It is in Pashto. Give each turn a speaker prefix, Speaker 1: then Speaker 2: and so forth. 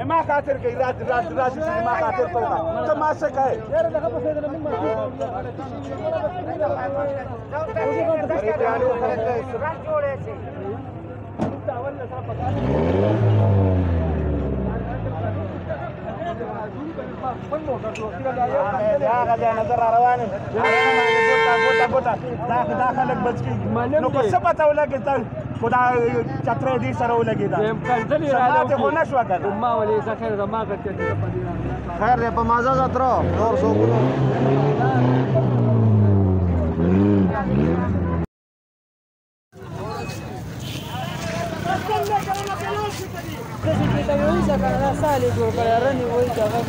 Speaker 1: ما خاطر کئی راج ما خاطر تو تو ما سے کہے نظر روان داخلك بس نو کو سپتا ولګی خدا چتره دې سره ولګی دا سماته خو نشو کنه ما ولې ځکه ما کته خیر په مازه زترو نور سو کو
Speaker 2: Kita bisa karena sali gol karena ni boleh jaga.